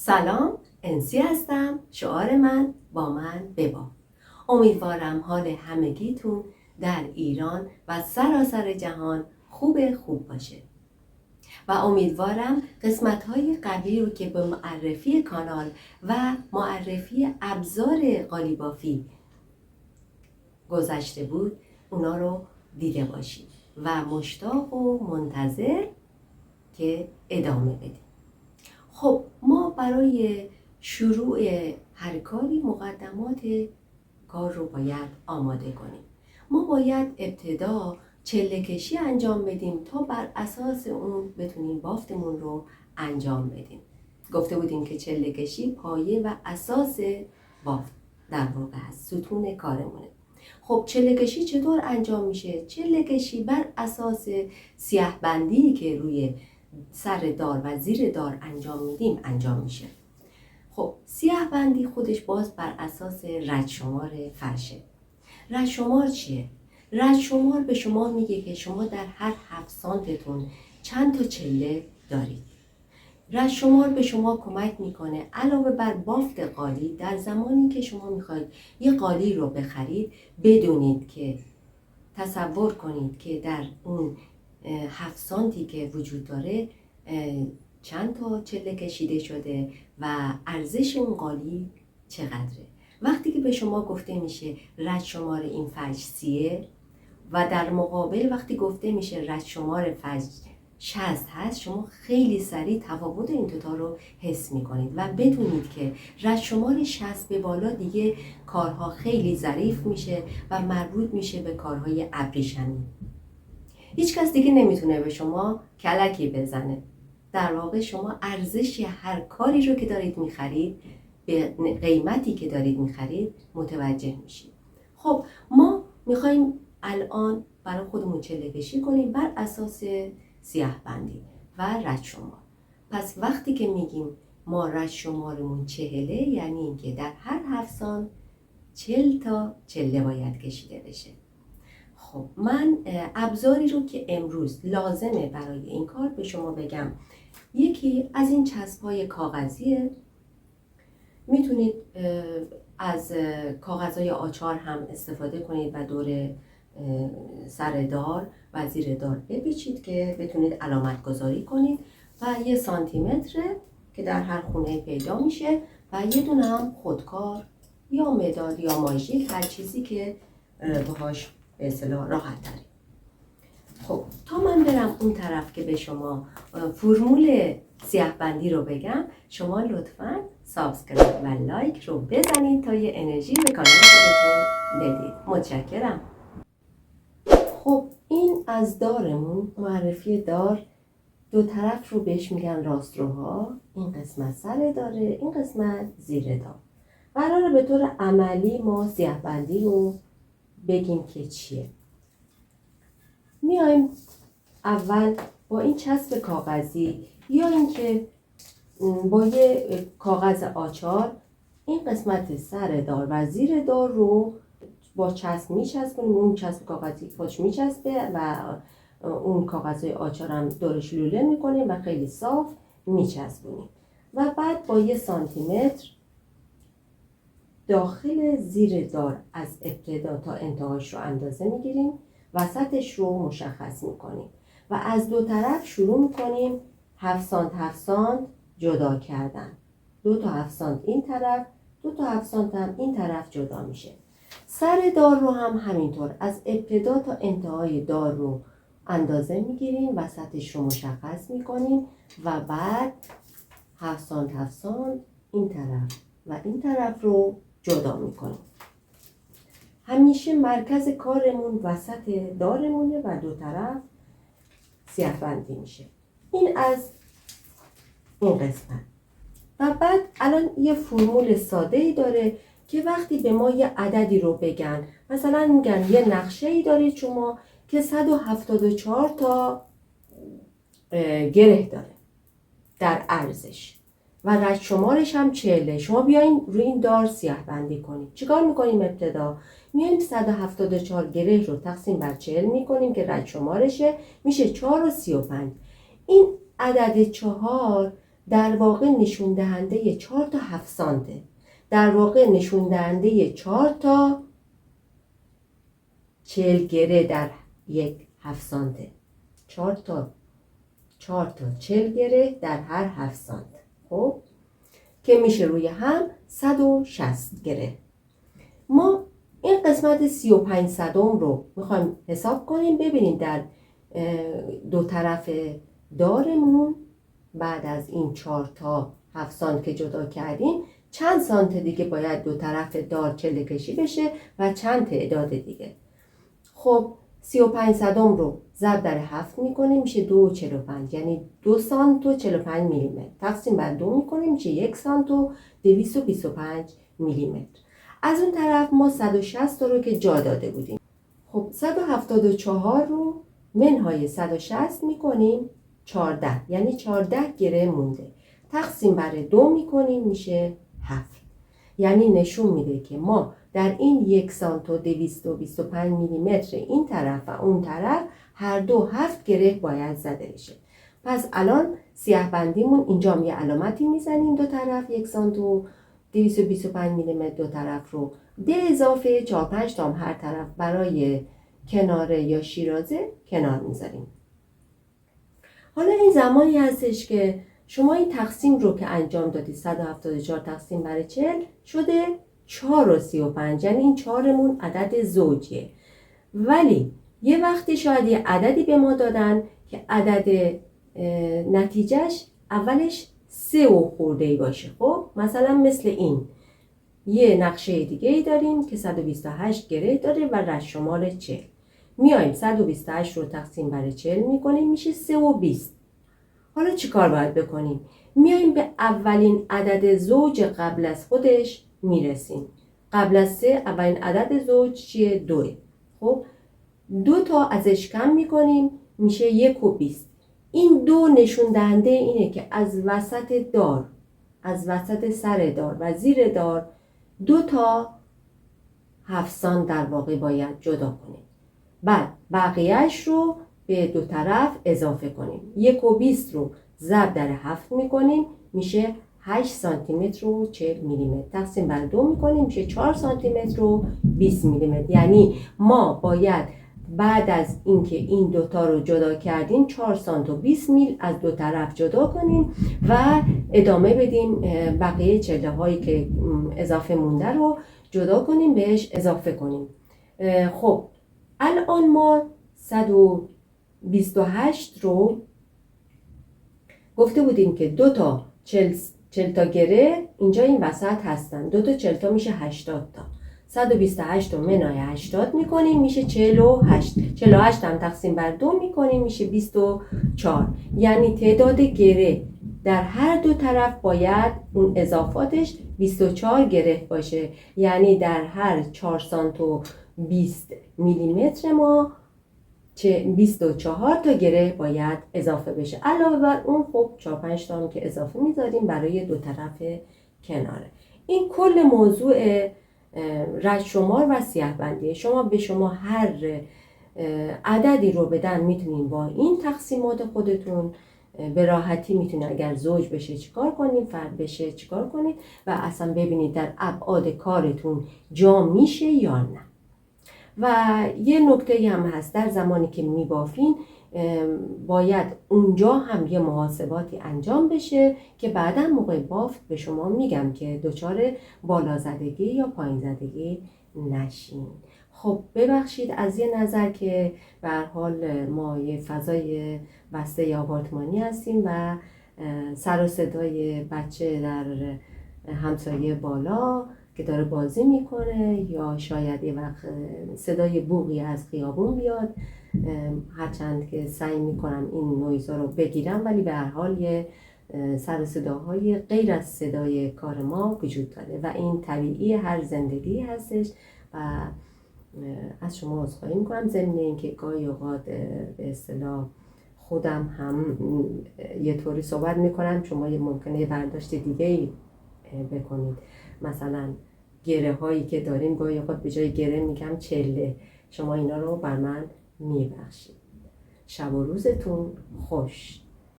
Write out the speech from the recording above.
سلام، انسی هستم. شعار من با من ببا. امیدوارم حال همگیتون در ایران و سراسر جهان خوب باشه و امیدوارم قسمت‌های قبلی رو که به معرفی کانال و معرفی ابزار قالیبافی گذشته بود اونا رو دیده باشید و مشتاق و منتظر که ادامه بدیم. خب ما برای شروع هر کاری مقدمات کار رو باید آماده کنیم. ما باید ابتدا چله کشی انجام بدیم تا بر اساس اون بتونیم بافتمون رو انجام بدیم. گفته بودیم که چله کشی پایه و اساس بافت در واقع هست، ستون کارمونه. خب چله کشی چطور انجام میشه؟ چله کشی بر اساس سیاه بندی که روی سر دار و زیر دار انجام میدیم انجام میشه. خب سیاه بندی خودش باز بر اساس رد شمار فرشه. رد شمار چیه؟ رد شمار به شما میگه که شما در هر 7 سانتتون چند تا چله دارید. رد شمار به شما کمک میکنه علاوه بر بافت قالی، در زمانی که شما میخواید یه قالی رو بخرید بدونید که تصور کنید که در اون 7 سانتی که وجود داره چند تا چله کشیده شده و ارزش اون قالی چقدره. وقتی که به شما گفته میشه رد شمار این فرش 30 و در مقابل وقتی گفته میشه رد شمار فرش 60 هست، شما خیلی سریع تفاوت این دوتا رو حس میکنید و بدونید که رد شمار 60 به بالا دیگه کارها خیلی ظریف میشه و مربوط میشه به کارهای ابریشمی. هیچ کس دیگه نمیتونه به شما کلکی بزنه. در واقع شما ارزش هر کاری رو که دارید میخرید به قیمتی که دارید میخرید متوجه میشید. خب ما میخوایم الان برای خودمون چله کشی کنیم بر اساس سیاه بندی و رد شمار. پس وقتی که میگیم ما رد شمارمون 40، یعنی اینکه در هر 7 سان 40 تا چله باید کشیده بشه. خب من ابزاری رو که امروز لازمه برای این کار به شما بگم. یکی از این چسب‌های کاغذیه. میتونید از کاغذهای آچار هم استفاده کنید و دور سر دار و زیر دار بپیچید که بتونید علامت گذاری کنید و 1 سانتیمتر که در هر خونه پیدا میشه و یه دونه هم خودکار یا مداد یا ماژیک، هر چیزی که باهاش به اصطلاح راحت تری. خب تا من برم اون طرف که به شما فرمول سیاه بندی رو بگم، شما لطفاً سابسکرایب و لایک رو بزنید تا یه انرژی به کانال خودتون بدید. متشکرم. خب این از دارمون، معرفی دار. دو طرف رو بهش میگن راستروها. این قسمت سر داره، این قسمت زیر دار. قراره به طور عملی ما سیاه بندی رو بگیم که چیه. میایم اول با این چسب کاغذی یا اینکه با یه کاغذ آچار این قسمت سر دار و زیر دار رو با چسب میچسبونیم. اون چسب کاغذی خودش میچسبه و اون کاغذ آچار هم دورش لوله میکنیم و خیلی صاف میچسبونیم و بعد با 1 سانتیمتر داخل زیر دار از ابتدا تا انتهاش رو اندازه میگیریم، وسطش رو مشخص میکنیم و از دو طرف شروع میکنیم 7 سانت 7 سانت جدا کردن. 2 تا 7 سانت این طرف، 2 تا 7 سانت هم این طرف جدا میشه. سر دار رو هم همینطور از ابتدا تا انتهای دار رو اندازه میگیریم، وسطش رو مشخص میکنیم و بعد 7 سانت 7 سانت این طرف و این طرف رو جدا میکنیم. همیشه مرکز کارمون وسط دارمونه و دو طرف سیاه بندی میشه. این از این قسمت. و بعد الان یه فرمول ساده ای داره که وقتی به ما یه عددی رو بگن، مثلا میگن یه نقشه ای دارید شما که 174 تا گره داره در ارزش و رد شمارش هم 40. شما بیاین روی این دار سیاه بندی کنید. چیکار میکنیم ابتدا؟ میایم 174 گره رو تقسیم بر 40 میکنیم که رد شمارشه، میشه 4 و 35. این عدد 4 در واقع نشون دهنده 4 تا 7 سانته. در واقع نشون دهنده 4 تا 40 گره در یک 7 سانته. 4 تا 40 گره در هر 7 سانت. خب که میشه روی هم 160 گره. ما این قسمت 35 صدم رو میخوایم حساب کنیم، ببینیم در دو طرف دارمون بعد از این 4 تا 7 سانت که جدا کردیم چند سانت دیگه باید دو طرف دار چله کشی بشه و چند تعداد دیگه. خب 35 صدم رو ضرب در 7 میکنیم میشه 2.45، یعنی 2 سانت و 45 میلیمتر تقسیم بر 2 میکنیم میشه 1 سانت و 225 میلیمتر. از اون طرف ما 160 رو که جا داده بودیم، خب 174 رو منهای 160 میکنیم 14، یعنی 14 گره مونده، تقسیم بر 2 میکنیم میشه 7. یعنی نشون میده که ما در این 1 سانت و 225 میلیمتر این طرف و اون طرف هر دو 7 گره باید زده بشه. پس الان سیاه بندیمون اینجا یه علامتی میزنیم دو طرف 1 سانت و 225 میلیمتر دو طرف رو به اضافه 4-5 تا هر طرف برای کناره یا شیرازه کنار میذاریم. حالا این زمانی هستش که شما این تقسیم رو که انجام دادید 174 تقسیم بر 40 شده 4.35، یعنی این 4مون عدد زوجیه. ولی یه وقتی شاید یه عددی به ما دادن که عدد نتیجهش اولش 3 و خورده‌ای باشه. خب مثلا مثل این یه نقشه دیگه ای داریم که 128 گره داره و رشت‌شمار 40. میایم 128 رو تقسیم بر 40 میکنیم میشه 3.20. حالا چی کار باید بکنیم؟ میایم به اولین عدد زوج قبل از خودش میرسیم. قبل از 3 اولین عدد زوج چیه؟ 2. خب 2 تا ازش کم میکنیم میشه 1.20. این 2 نشون دهنده اینه که از وسط دار، از وسط سر دار و زیر دار 2 تا 7 سانت در واقع باید جدا کنیم. بعد بقیهش رو به دو طرف اضافه کنیم. 1.20 رو ضرب در 7 میکنیم میشه 8 سانتی متر و 40 میلیمتر تقسیم بر 2 میکنیم میشه 4 سانتی متر و 20 میلیمتر. یعنی ما باید بعد از اینکه این دوتا رو جدا کردیم 4 سانت و 20 میل از دو طرف جدا کنیم و ادامه بدیم بقیه چله هایی که اضافه مونده رو جدا کنیم بهش اضافه کنیم. خب الان ما 128 رو گفته بودیم که 2 تا 40 تا گره اینجا این وسط هستن، 2 تا 40 تا میشه 80 تا. 128 رو منهای 80 میکنیم میشه 48. 48 هم تقسیم بر 2 میکنیم میشه 24. یعنی تعداد گره در هر دو طرف باید اون اضافاتش 24 گره باشه. یعنی در هر 4 سانت و 20 میلیمتر ما 24 تا گره باید اضافه بشه. علاوه بر اون خب 4-5 تا هم که اضافه میذاریم برای دو طرف کناره. این کل موضوع رشت‌شمار و سیاه‌بندی. شما هر عددی رو بدن میتونین با این تقسیمات خودتون به راحتی میتونید اگر زوج بشه چیکار کنید، فرد بشه چیکار کنید و اصلا ببینید در ابعاد کارتون جا میشه یا نه. و یه نکته هم هست، در زمانی که میبافین باید اونجا هم یه محاسباتی انجام بشه که بعدا موقع بافت به شما میگم که دچار بالا زدگی یا پایین زدگی نشین. خب ببخشید از یه نظر که به هر حال ما یه فضای بسته آپارتمانی هستیم و سر و صدای بچه در همسایه بالا که داره بازی میکنه یا شاید یه وقت صدای بوقی از خیابون بیاد، هرچند که سعی میکنم این نویزا رو بگیرم ولی به هر حال یه سر و صداهای غیر از صدای کار ما وجود داره و این طبیعی هر زندگی هستش و از شما عذرخواهی میکنم. ضمن اینکه گاهی اوقات به اصطلاح خودم هم یه طوری صحبت میکنم، شما ممکنه یه برداشت دیگه بکنید. مثلا گره هایی که داریم گاهی اوقات به جای گره میگم چله، شما اینا رو بر من میبخشید. شب و روزتون خوش.